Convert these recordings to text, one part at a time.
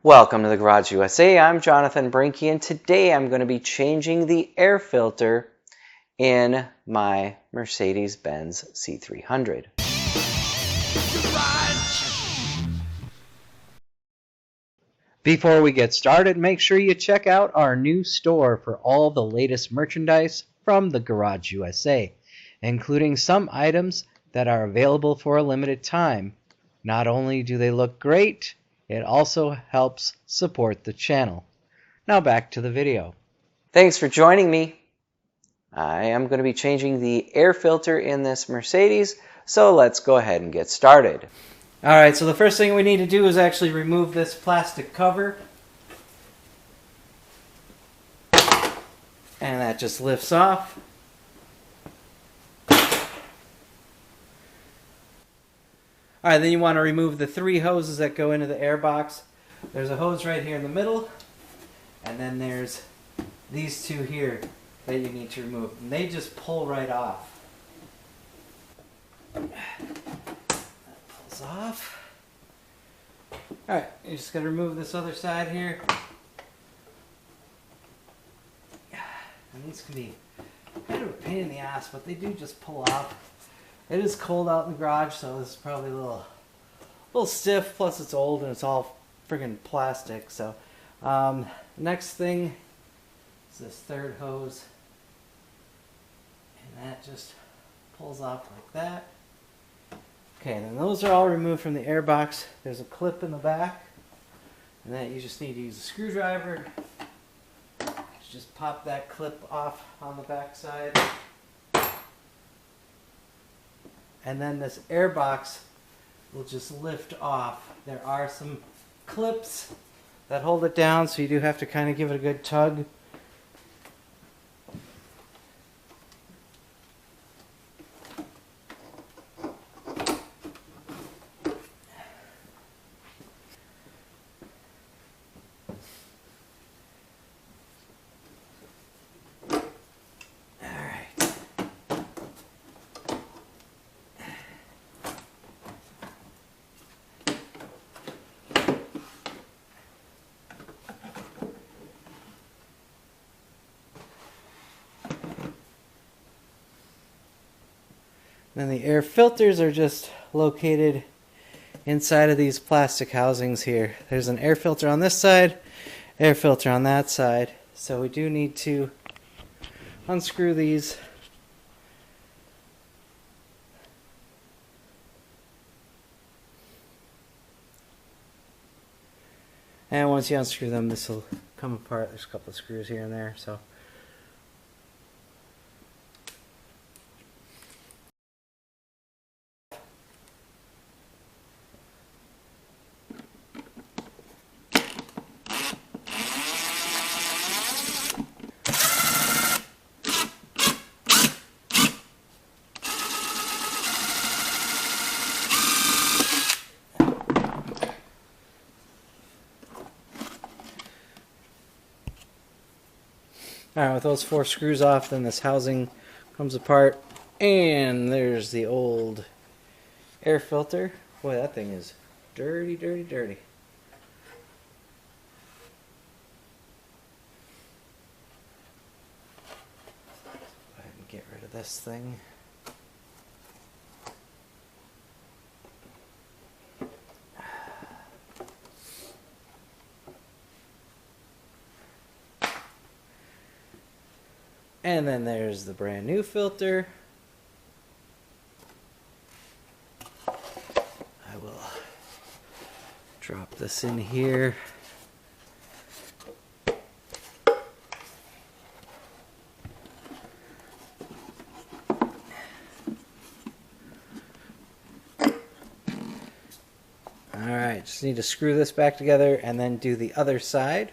Welcome to the Garage USA. I'm Jonathan Brenke, and today I'm going to be changing the air filter in my Mercedes-Benz C300. Before we get started, make sure you check out our new store for all the latest merchandise from the Garage USA, including some items that are available for a limited time. Not only do they look great, it also helps support the channel. Now back to the video. Thanks for joining me. I am going to be changing the air filter in this Mercedes, so let's go ahead and get started. Alright, so the first thing we need to do is actually remove this plastic cover. And that just lifts off. Alright, then you want to remove the three hoses that go into the air box. There's a hose right here in the middle, and then there's these two here that you need to remove. And they just pull right off. That pulls off. Alright, you just got to remove this other side here. And these can be kind of a pain in the ass, but they do just pull off. It is cold out in the garage, so this is probably a little stiff, plus it's old and it's all friggin' plastic. So next thing is this third hose, and that just pulls off like that. Okay, then those are all removed from the air box. There's a clip in the back, and that you just need to use a screwdriver. Just pop that clip off on the back side. And then this air box will just lift off. There are some clips that hold it down, so you do have to kind of give it a good tug. Then the air filters are just located inside of these plastic housings here. There's an air filter on this side, air filter on that side. So we do need to unscrew these. And once you unscrew them, this will come apart. There's a couple of screws here and there. So. Alright, with those four screws off, then this housing comes apart, and there's the old air filter. Boy, that thing is dirty, dirty, dirty. Go ahead and get rid of this thing. And then there's the brand new filter. I will drop this in here. Alright, just need to screw this back together and then do the other side.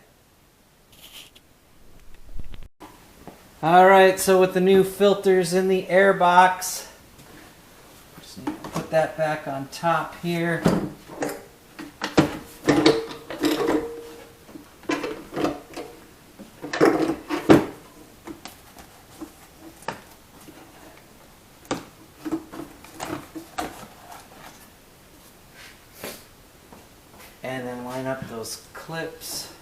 Alright, so with the new filters in the air box, just need to put that back on top here. And then line up those clips. clips.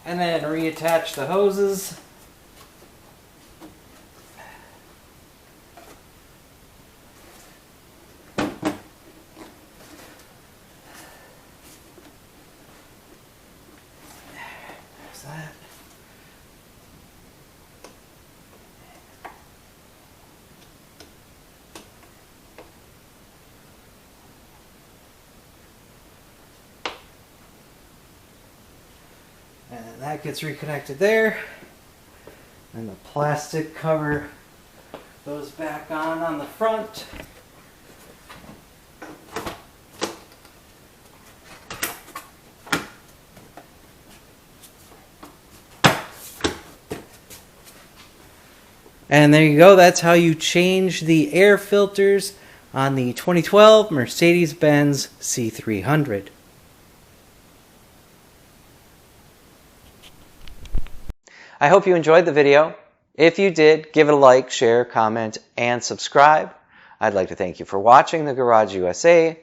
And then reattach the hoses. There's that. And that gets reconnected there. And the plastic cover goes back on the front. And there you go. That's how you change the air filters on the 2012 Mercedes-Benz C300. I hope you enjoyed the video. If you did, give it a like, share, comment, and subscribe. I'd like to thank you for watching the Garage USA.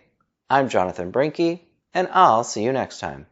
I'm Jonathan Brenke, and I'll see you next time.